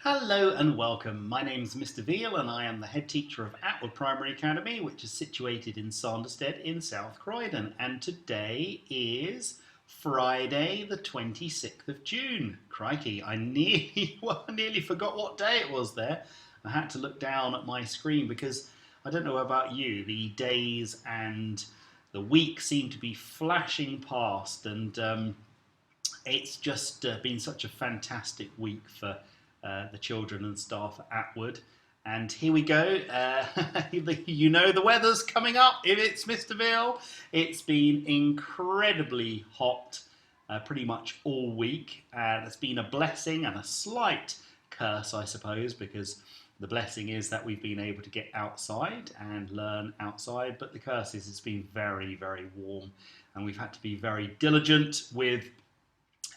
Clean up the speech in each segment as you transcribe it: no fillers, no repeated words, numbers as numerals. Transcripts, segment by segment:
Hello and welcome. My name's Mr Veale and I am the head teacher of Atwood Primary Academy, which is situated in Sanderstead in South Croydon. And today is Friday the 26th of June. Crikey, I nearly forgot what day it was there. I had to look down at my screen because I don't know about you, the days and the week seem to be flashing past, and it's just been such a fantastic week for the children and staff at Atwood. And here we go. You know the weather's coming up. If it's Mr Veale, it's been incredibly hot pretty much all week. It's been a blessing and a slight curse, I suppose, because the blessing is that we've been able to get outside and learn outside, but the curse is it's been very, very warm, and we've had to be very diligent with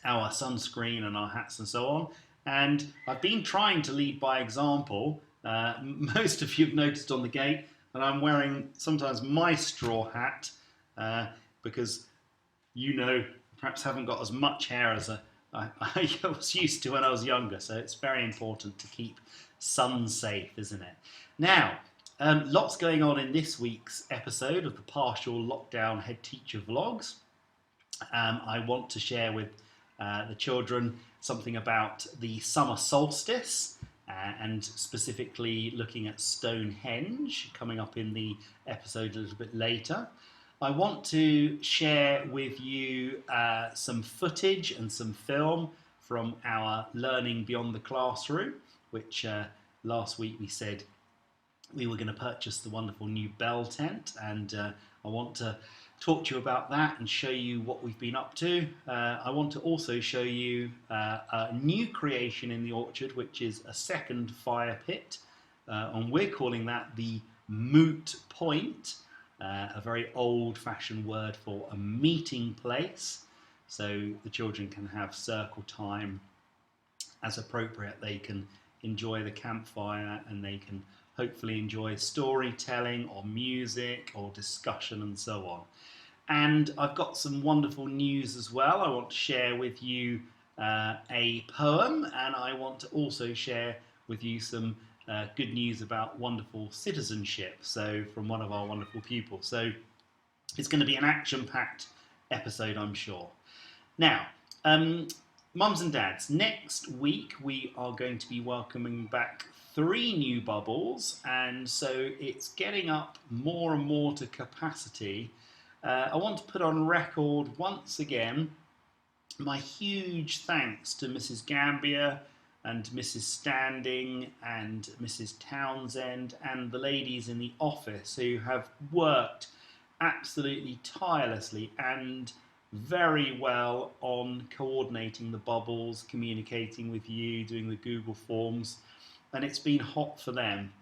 our sunscreen and our hats and so on. And I've been trying to lead by example. Most of you have noticed on the gate that I'm wearing sometimes my straw hat because perhaps haven't got as much hair as I was used to when I was younger. So it's very important to keep sun safe, isn't it? Now, lots going on in this week's episode of the Partial Lockdown Head Teacher Vlogs. I want to share with the children something about the Summer Solstice and specifically looking at Stonehenge coming up in the episode a little bit later. I want to share with you some footage and some film from our Learning Beyond the Classroom, which last week we said we were going to purchase the wonderful new bell tent, and I want to talk to you about that and show you what we've been up to. I want to also show you a new creation in the orchard, which is a second fire pit, and we're calling that the Moot Point, a very old-fashioned word for a meeting place, so the children can have circle time as appropriate. They can enjoy the campfire and they can hopefully enjoy storytelling or music or discussion and so on. And I've got some wonderful news as well. I want to share with you a poem, and I want to also share with you some good news about wonderful citizenship, so from one of our wonderful pupils. So it's going to be an action-packed episode, I'm sure. Now, mums and dads, next week we are going to be welcoming back 3 new bubbles, and so it's getting up more and more to capacity. I want to put on record once again my huge thanks to Mrs Gambier and Mrs Standing and Mrs Townsend and the ladies in the office who have worked absolutely tirelessly and very well on coordinating the bubbles, communicating with you, doing the Google Forms, and it's been hot for them,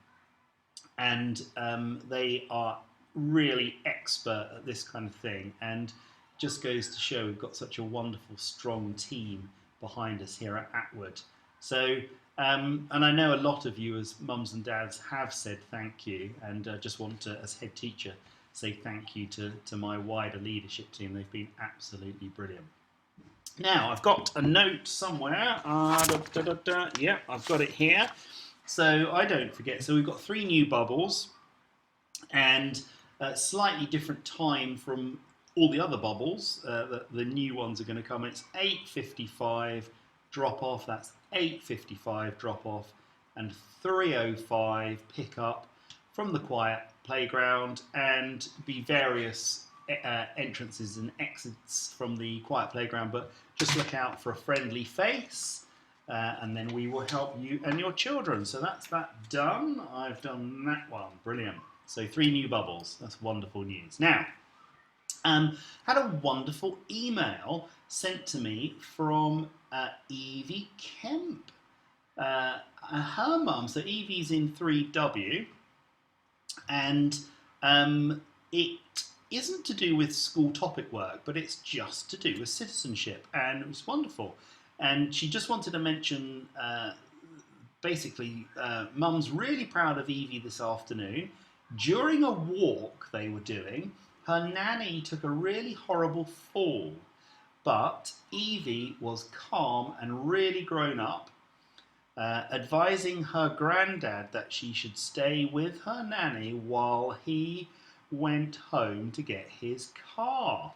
and they are really expert at this kind of thing, and just goes to show we've got such a wonderful, strong team behind us here at Atwood. So, and I know a lot of you as mums and dads have said thank you, and just want to, as head teacher, say thank you to my wider leadership team. They've been absolutely brilliant. Now, I've got a note somewhere. Yeah, I've got it here. So I don't forget. So we've got 3 new bubbles, and slightly different time from all the other bubbles. The new ones are going to come. It's 8:55 drop off. That's 8:55 drop off, and 3:05 pick up from the quiet playground, and be various entrances and exits from the quiet playground. But just look out for a friendly face. And then we will help you and your children. So that's that done. I've done that one. Brilliant. So 3 new bubbles. That's wonderful news. Now, had a wonderful email sent to me from Evie Kemp. Her mum, so Evie's in 3W, and it isn't to do with school topic work, but it's just to do with citizenship, and it was wonderful. And she just wanted to mention, basically, Mum's really proud of Evie this afternoon. During a walk they were doing, her nanny took a really horrible fall, but Evie was calm and really grown up, advising her granddad that she should stay with her nanny while he went home to get his car.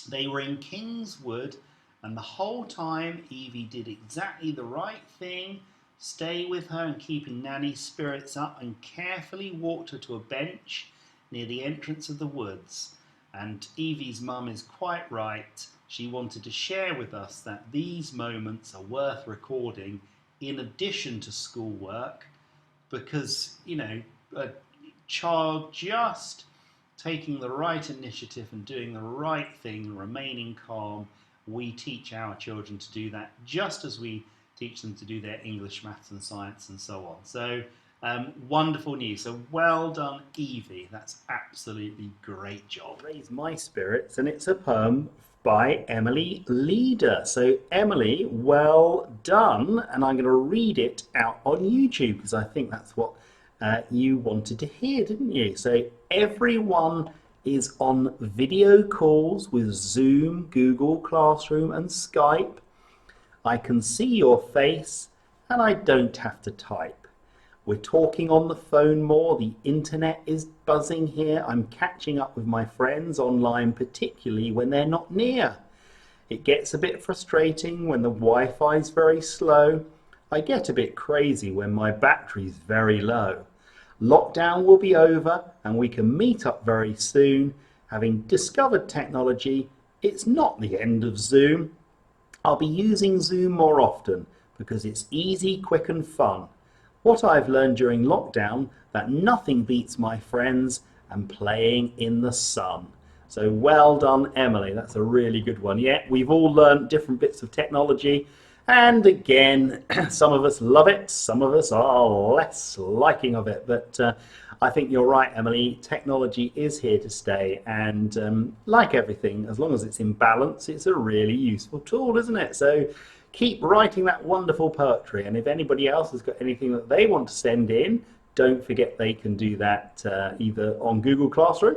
They were in Kingswood, and the whole time Evie did exactly the right thing, stay with her and keeping Nanny's spirits up, and carefully walked her to a bench near the entrance of the woods. And Evie's mum is quite right. She wanted to share with us that these moments are worth recording in addition to schoolwork, because, a child just taking the right initiative and doing the right thing, remaining calm, we teach our children to do that just as we teach them to do their English, maths and science and so on. So wonderful news. So well done, Evie. That's absolutely great job. Raise my spirits, and it's a poem by Emily Leader. So Emily, well done. And I'm going to read it out on YouTube because I think that's what you wanted to hear, didn't you? So everyone is on video calls with Zoom, Google Classroom and Skype. I can see your face and I don't have to type. We're talking on the phone more, the internet is buzzing here. I'm catching up with my friends online, particularly when they're not near. It gets a bit frustrating when the Wi-Fi is very slow. I get a bit crazy when my battery's very low. Lockdown will be over and we can meet up very soon. Having discovered technology, it's not the end of Zoom. I'll be using Zoom more often because it's easy, quick and fun. What I've learned during lockdown, that nothing beats my friends and playing in the sun. So well done, Emily. That's a really good one. Yeah, we've all learned different bits of technology. And again, some of us love it, some of us are less liking of it. But I think you're right, Emily. Technology is here to stay. And like everything, as long as it's in balance, it's a really useful tool, isn't it? So keep writing that wonderful poetry. And if anybody else has got anything that they want to send in, don't forget they can do that either on Google Classroom,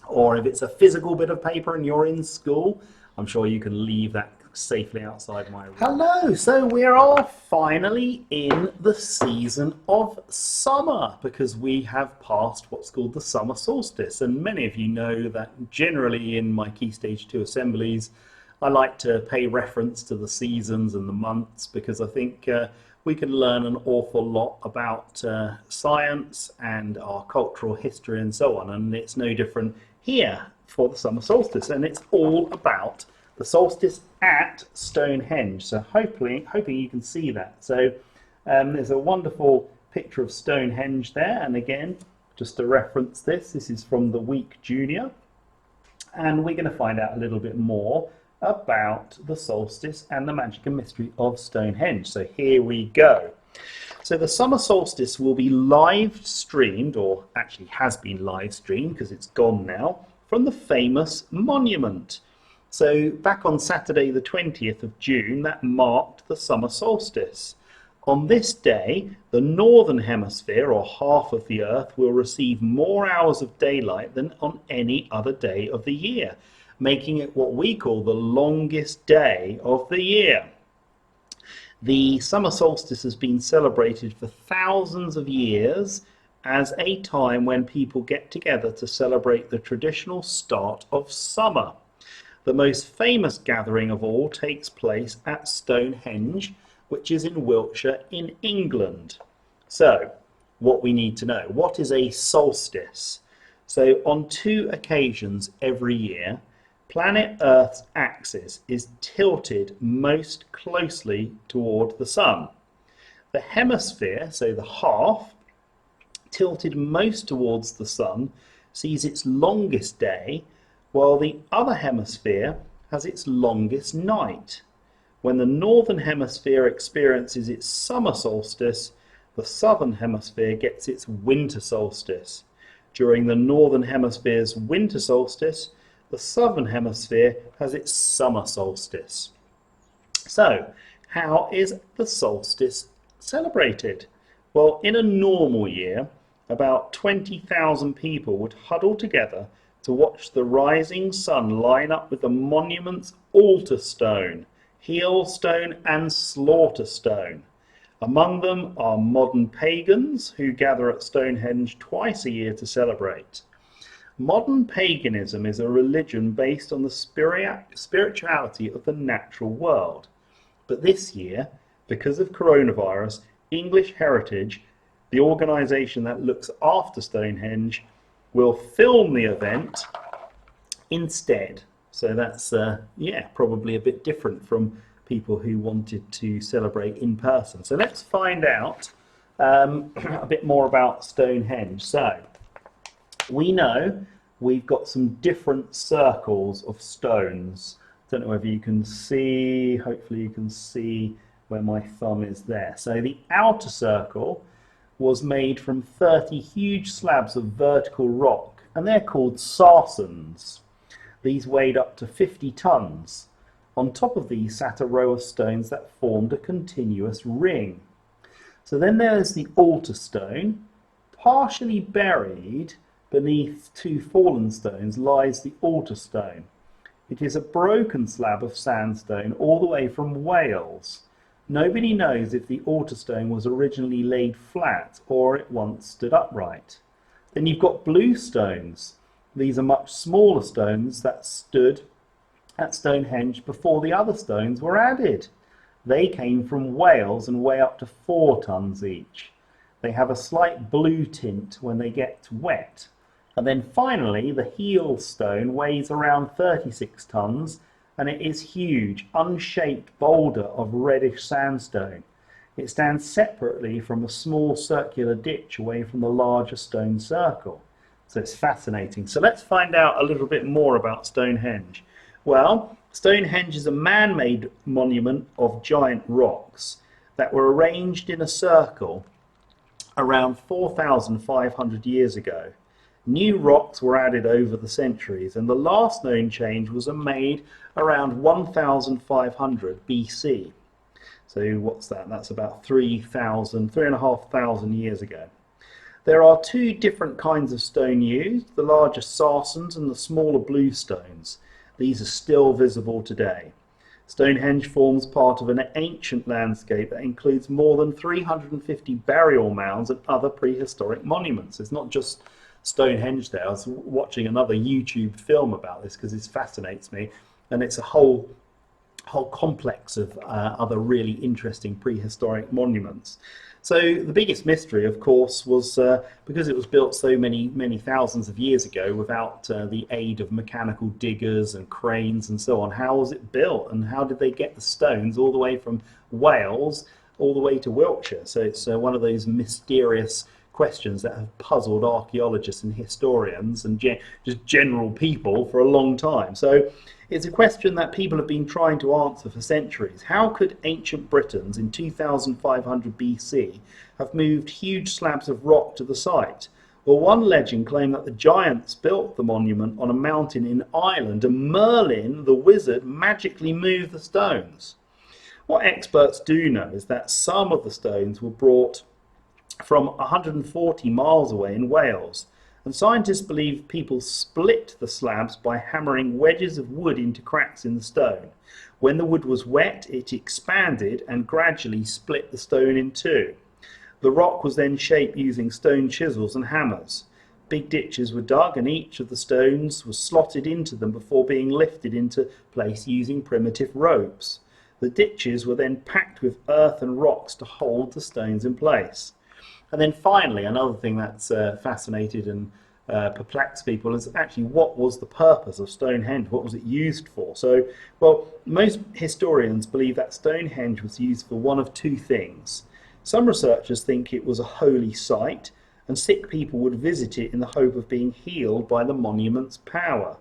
or if it's a physical bit of paper and you're in school, I'm sure you can leave that safely outside my room. Hello, so we are finally in the season of summer because we have passed what's called the summer solstice, and many of you know that generally in my Key Stage 2 assemblies I like to pay reference to the seasons and the months because I think we can learn an awful lot about science and our cultural history and so on, and it's no different here for the summer solstice, and it's all about the solstice at Stonehenge. So hoping you can see that. So there's a wonderful picture of Stonehenge there, and again, just to reference this is from the week Junior, and we're going to find out a little bit more about the solstice and the magic and mystery of Stonehenge. So here we go. So the summer solstice will be live streamed, or actually has been live streamed because it's gone now, from the famous monument. So back on Saturday the 20th of June, that marked the summer solstice. On this day, the northern hemisphere, or half of the Earth, will receive more hours of daylight than on any other day of the year, making it what we call the longest day of the year. The summer solstice has been celebrated for thousands of years as a time when people get together to celebrate the traditional start of summer. The most famous gathering of all takes place at Stonehenge, which is in Wiltshire in England. So, what we need to know, what is a solstice? So, on 2 occasions every year, planet Earth's axis is tilted most closely toward the sun. The hemisphere, so the half, tilted most towards the sun, sees its longest day, while the other hemisphere has its longest night. When the northern hemisphere experiences its summer solstice, the southern hemisphere gets its winter solstice. During the northern hemisphere's winter solstice, the southern hemisphere has its summer solstice. So, how is the solstice celebrated? Well, in a normal year, about 20,000 people would huddle together to watch the rising sun line up with the monument's altar stone, heel stone and slaughter stone. Among them are modern pagans who gather at Stonehenge twice a year to celebrate. Modern paganism is a religion based on the spirituality of the natural world. But this year, because of coronavirus, English Heritage, the organisation that looks after Stonehenge, will film the event instead. So that's, probably a bit different from people who wanted to celebrate in person. So let's find out a bit more about Stonehenge. So we know we've got some different circles of stones. Don't know whether you can see, hopefully you can see where my thumb is there. So the outer circle was made from 30 huge slabs of vertical rock, and they're called sarsens. These weighed up to 50 tons. On top of these sat a row of stones that formed a continuous ring. So then there's the altar stone. Partially buried beneath two fallen stones lies the altar stone. It is a broken slab of sandstone all the way from Wales. Nobody knows if the altar stone was originally laid flat or it once stood upright. Then you've got blue stones. These are much smaller stones that stood at Stonehenge before the other stones were added. They came from Wales and weigh up to 4 tons each. They have a slight blue tint when they get wet. And then finally, the heel stone weighs around 36 tons, and it is huge, unshaped boulder of reddish sandstone. It stands separately from a small circular ditch away from the larger stone circle. So it's fascinating. So let's find out a little bit more about Stonehenge. Well, Stonehenge is a man-made monument of giant rocks that were arranged in a circle around 4,500 years ago. New rocks were added over the centuries, and the last known change was made around 1,500 BC. So what's that? That's about 3,500 years ago. There are 2 different kinds of stone used, the larger sarsens and the smaller blue stones. These are still visible today. Stonehenge forms part of an ancient landscape that includes more than 350 burial mounds and other prehistoric monuments. It's not just Stonehenge there. I was watching another YouTube film about this because this fascinates me, and it's a whole complex of other really interesting prehistoric monuments. So the biggest mystery, of course, was because it was built so many thousands of years ago without the aid of mechanical diggers and cranes and so on. How was it built, and how did they get the stones all the way from Wales all the way to Wiltshire? So it's one of those mysterious questions that have puzzled archaeologists and historians and just general people for a long time. So it's a question that people have been trying to answer for centuries. How could ancient Britons in 2500 BC have moved huge slabs of rock to the site? Well, one legend claimed that the giants built the monument on a mountain in Ireland, and Merlin, the wizard, magically moved the stones. What experts do know is that some of the stones were brought from 140 miles away in Wales, and scientists believe people split the slabs by hammering wedges of wood into cracks in the stone. When the wood was wet, it expanded and gradually split the stone in 2. The rock was then shaped using stone chisels and hammers. Big ditches were dug, and each of the stones was slotted into them before being lifted into place using primitive ropes. The ditches were then packed with earth and rocks to hold the stones in place. And then finally, another thing that's fascinated and perplexed people is actually what was the purpose of Stonehenge? What was it used for? So, well, most historians believe that Stonehenge was used for one of 2 things. Some researchers think it was a holy site, and sick people would visit it in the hope of being healed by the monument's power.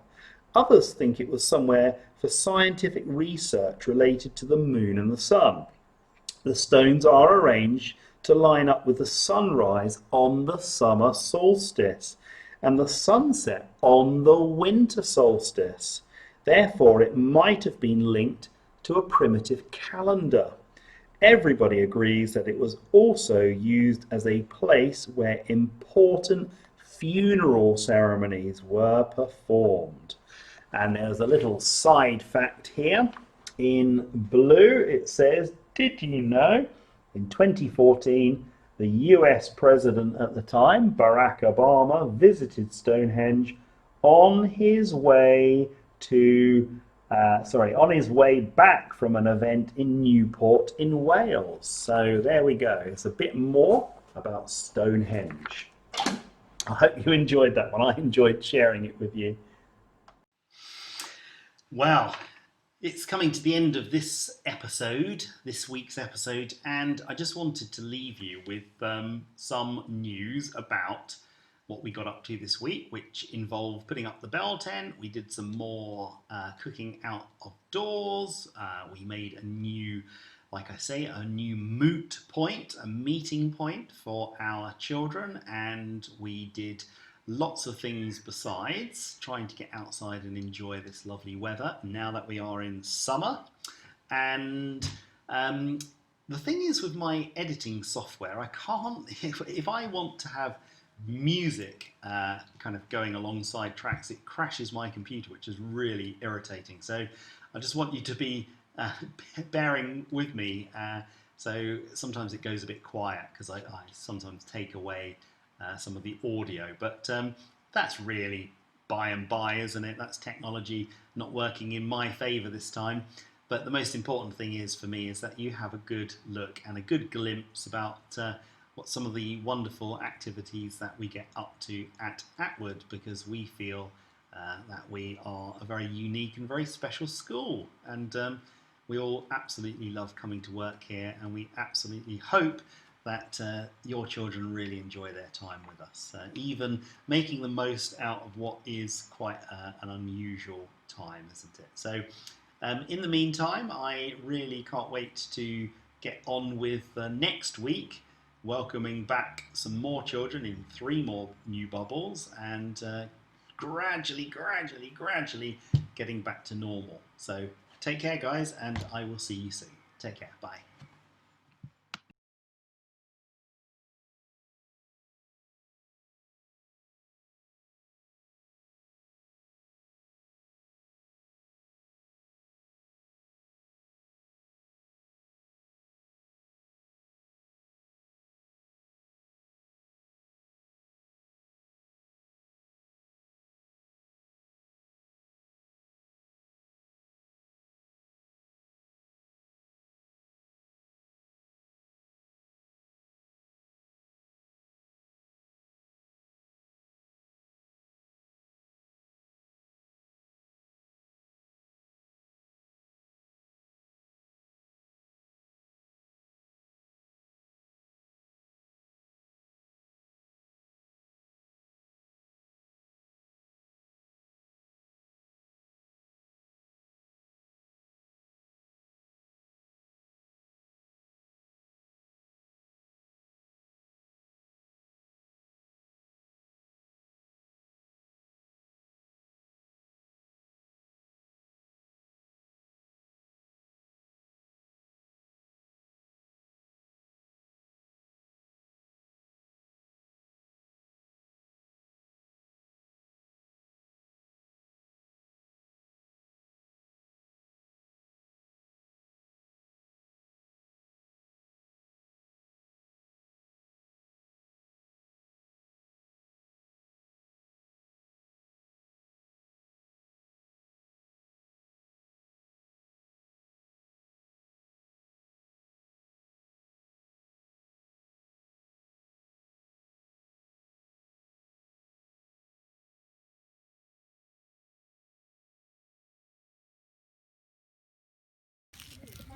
Others think it was somewhere for scientific research related to the moon and the sun. The stones are arranged to line up with the sunrise on the summer solstice and the sunset on the winter solstice. Therefore, it might have been linked to a primitive calendar. Everybody agrees that it was also used as a place where important funeral ceremonies were performed. And there's a little side fact here. In blue, it says, did you know In 2014, the US president at the time, Barack Obama, visited Stonehenge on his way on his way back from an event in Newport in Wales. So there we go. It's a bit more about Stonehenge. I hope you enjoyed that one. I enjoyed sharing it with you. Well, it's coming to the end of this week's episode, and I just wanted to leave you with some news about what we got up to this week, which involved putting up the bell tent. We did some more cooking out of doors. We made a new moot point, a meeting point for our children, and we did lots of things besides, trying to get outside and enjoy this lovely weather now that we are in summer. And the thing is, with my editing software, I can't, if I want to have music kind of going alongside tracks, it crashes my computer, which is really irritating. So I just want you to be bearing with me. So sometimes it goes a bit quiet because I sometimes take away some of the audio, but that's really by and by, isn't it? That's technology not working in my favour this time. But the most important thing is for me is that you have a good look and a good glimpse about what some of the wonderful activities that we get up to at Atwood, because we feel that we are a very unique and very special school, and we all absolutely love coming to work here, and we absolutely hope that your children really enjoy their time with us, even making the most out of what is quite an unusual time, isn't it? So in the meantime, I really can't wait to get on with next week, welcoming back some more children in 3 more new bubbles, and gradually getting back to normal. So take care, guys, and I will see you soon. Take care. Bye.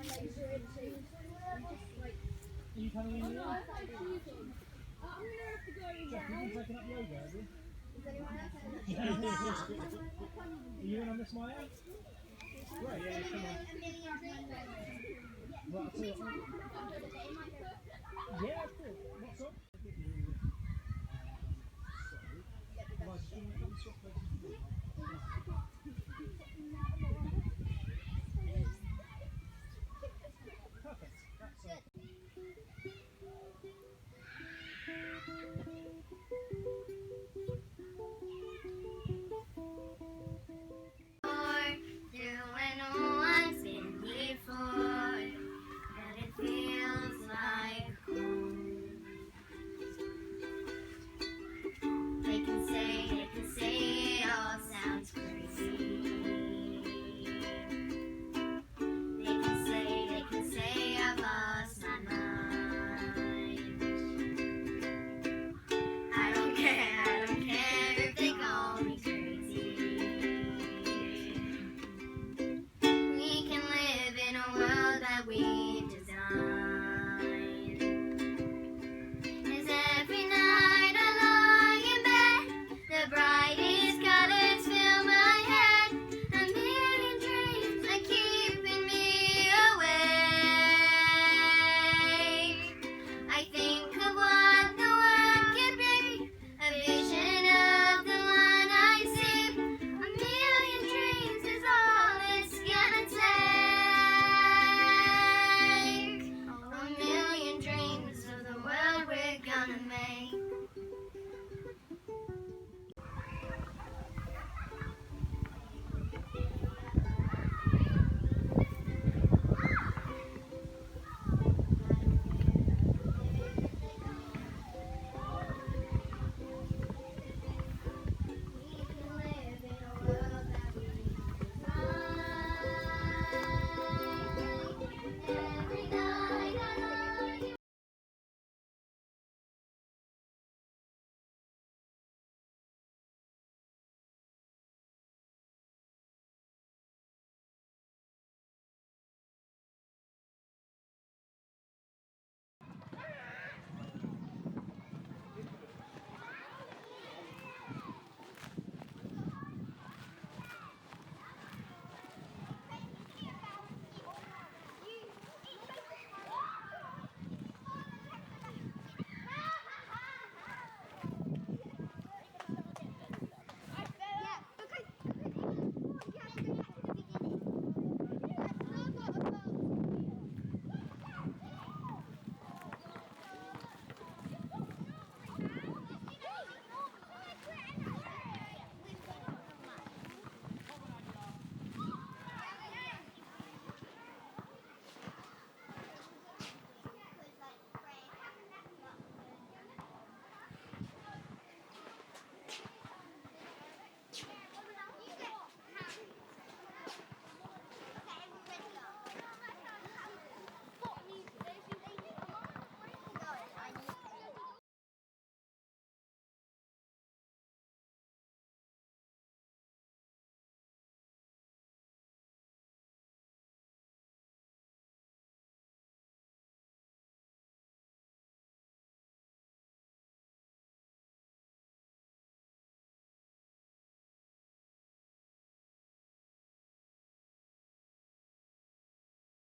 Are you coming in here? I'm gonna have to go now. You've been taking up yoga, have you? Is anyone else? Are you in on this, Maya? Right, yeah, come on. Right, I'll tell you what.